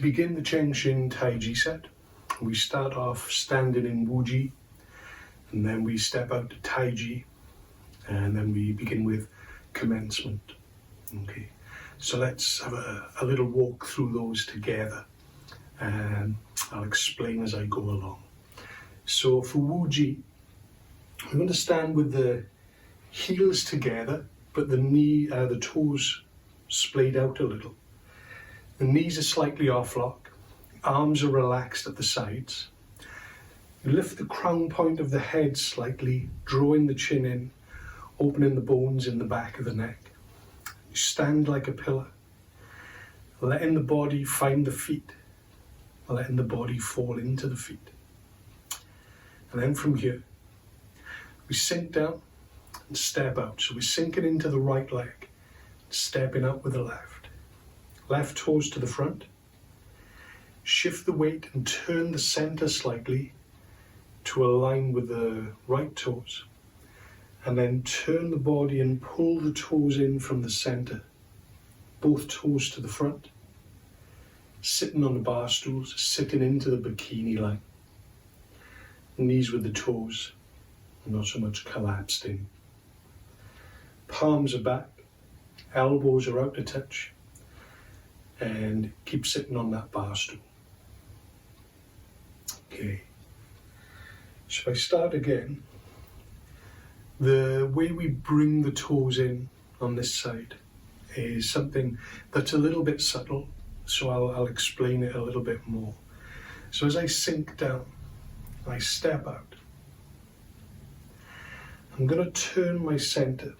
To begin the Cheng Tai Chi Set, we start off standing in Wuji, and then we step out to Tai Chi, and then we begin with Commencement. Okay, so let's have a little walk through those together, and I'll explain as I go along. So for Wuji, we're going to stand with the heels together, but the toes splayed out a little. The knees are slightly off lock, arms are relaxed at the sides. You lift the crown point of the head slightly, drawing the chin in, opening the bones in the back of the neck. You stand like a pillar, letting the body find the feet, letting the body fall into the feet. And then from here, we sink down and step out. So we're sinking into the right leg, stepping out with the left. Left toes to the front. Shift the weight and turn the center slightly to align with the right toes. And then turn the body and pull the toes in from the center. Both toes to the front. Sitting on the bar stools, sitting into the bikini line. Knees with the toes, not so much collapsed in. Palms are back, elbows are out to touch, and keep sitting on that bar stool. Okay, so if I start again, the way we bring the toes in on this side is something that's a little bit subtle, so I'll explain it a little bit more. So as I sink down, I step out. I'm going to turn my center,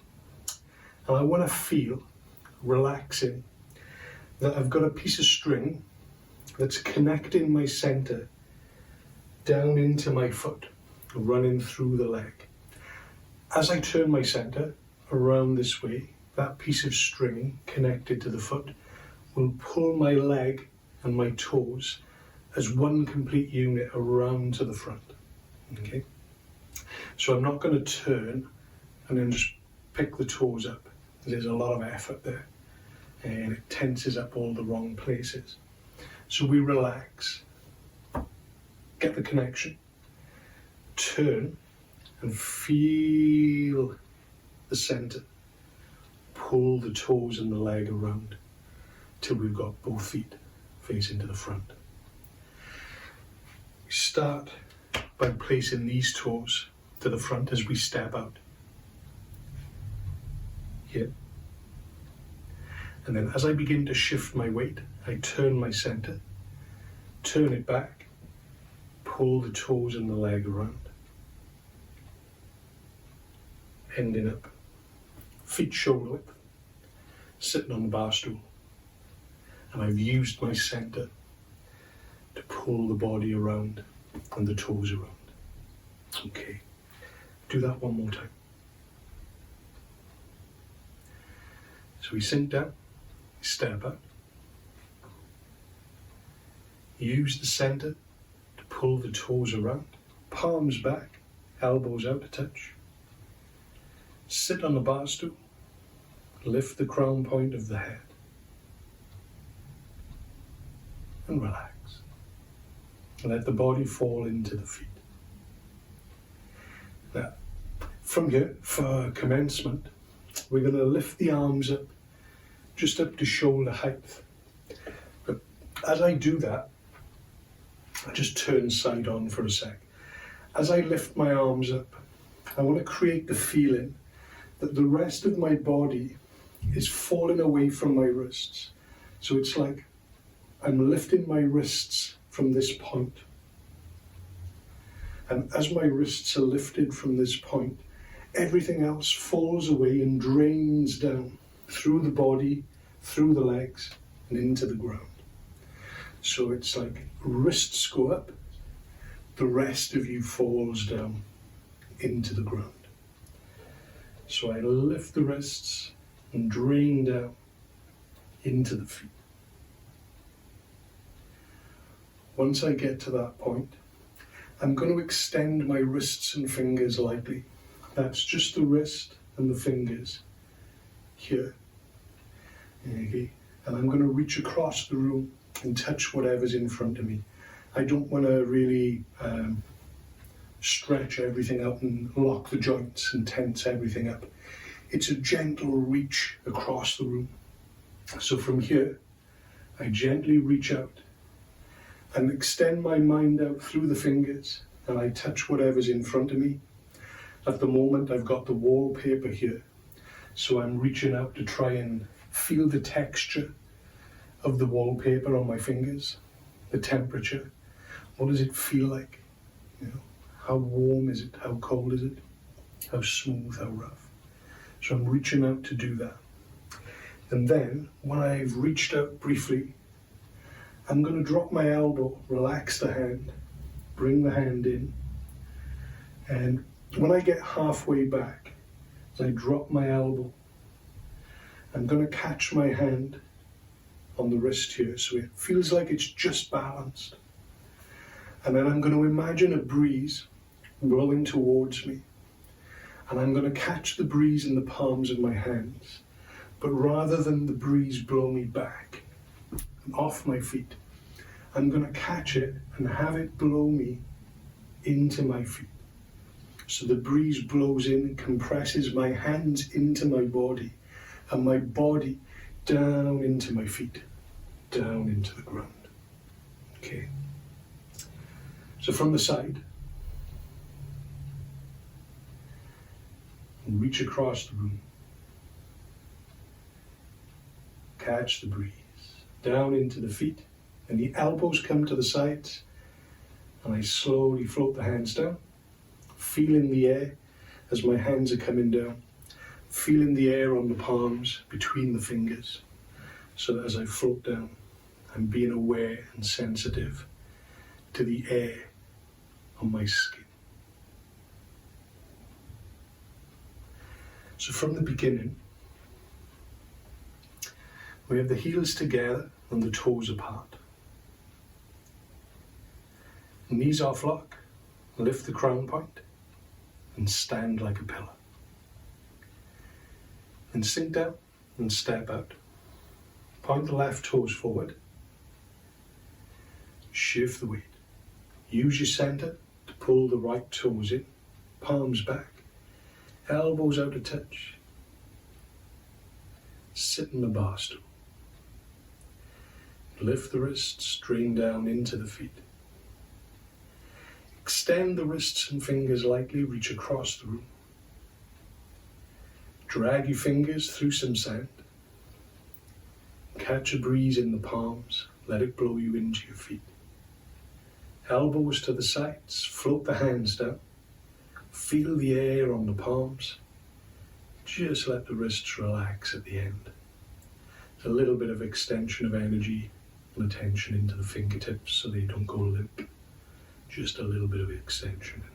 and I want to feel, relaxing, that I've got a piece of string that's connecting my center down into my foot, running through the leg. As I turn my center around this way, that piece of string connected to the foot will pull my leg and my toes as one complete unit around to the front. Okay? So I'm not going to turn and then just pick the toes up. There's a lot of effort there, and it tenses up all the wrong places. So we relax, get the connection, turn and feel the center, pull the toes and the leg around till we've got both feet facing to the front. We start by placing these toes to the front as we step out. Here. And then as I begin to shift my weight, I turn my center, turn it back, pull the toes and the leg around, ending up feet shoulder width, sitting on the bar stool. And I've used my center to pull the body around and the toes around. Okay, do that one more time. So we sink down, step out. Use the center to pull the toes around, palms back, elbows out to touch. Sit on the bar stool, lift the crown point of the head, and relax. Let the body fall into the feet. Now, from here, for commencement, we're going to lift the arms up, just up to shoulder height. But as I do that, I just turn side on for a sec. As I lift my arms up, I want to create the feeling that the rest of my body is falling away from my wrists. So it's like I'm lifting my wrists from this point. And as my wrists are lifted from this point, everything else falls away and drains down through the body, through the legs, and into the ground. So it's like wrists go up, the rest of you falls down into the ground. So I lift the wrists and drain down into the feet. Once I get to that point, I'm going to extend my wrists and fingers lightly. That's just the wrist and the fingers here. Okay. And I'm going to reach across the room and touch whatever's in front of me. I don't want to really stretch everything out and lock the joints and tense everything up. It's a gentle reach across the room. So from here, I gently reach out and extend my mind out through the fingers, and I touch whatever's in front of me. At the moment, I've got the wallpaper here, so I'm reaching out to try and feel the texture of the wallpaper on my fingers, the temperature. What does it feel like? You know, how warm is it? How cold is it? How smooth? How rough? So I'm reaching out to do that. And then, when I've reached out briefly, I'm going to drop my elbow, relax the hand, bring the hand in, and when I get halfway back, as I drop my elbow, I'm going to catch my hand on the wrist here, so it feels like it's just balanced. And then I'm going to imagine a breeze blowing towards me, and I'm going to catch the breeze in the palms of my hands, but rather than the breeze blow me back and off my feet, I'm going to catch it and have it blow me into my feet. So the breeze blows in and compresses my hands into my body, and my body down into my feet, down into the ground. Okay. So from the side, reach across the room. Catch the breeze, down into the feet, and the elbows come to the sides, and I slowly float the hands down, feeling the air as my hands are coming down, feeling the air on the palms between the fingers, so that as I float down, I'm being aware and sensitive to the air on my skin. So from the beginning, we have the heels together and the toes apart. Knees off lock, lift the crown point, and stand like a pillar. And sink down and step out. Point the left toes forward. Shift the weight. Use your center to pull the right toes in, palms back, elbows out of touch. Sit in the bar stool. Lift the wrists, drain down into the feet. Extend the wrists and fingers lightly, reach across the room. Drag your fingers through some sand. Catch a breeze in the palms, let it blow you into your feet. Elbows to the sides, float the hands down. Feel the air on the palms. Just let the wrists relax at the end. A little bit of extension of energy and attention into the fingertips so they don't go limp. Just a little bit of extension in there.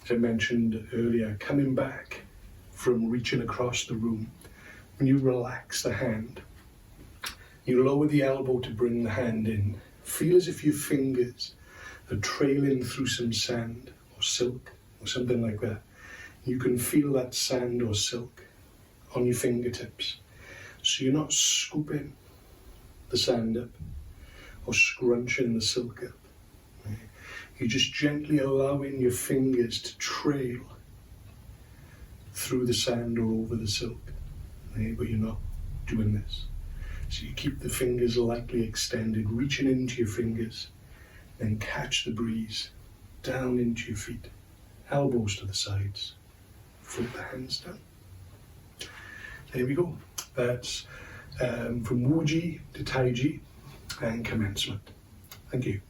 As I mentioned earlier, coming back from reaching across the room, when you relax the hand, you lower the elbow to bring the hand in. Feel as if your fingers are trailing through some sand or silk or something like that. You can feel that sand or silk on your fingertips. So you're not scooping the sand up or scrunching the silk up. Right? You're just gently allowing your fingers to trail through the sand or over the silk. Right? But you're not doing this. So you keep the fingers lightly extended, reaching into your fingers, then catch the breeze down into your feet, elbows to the sides, float the hands down. There we go. That's from Wuji to Tai Chi and Commencement. Thank you.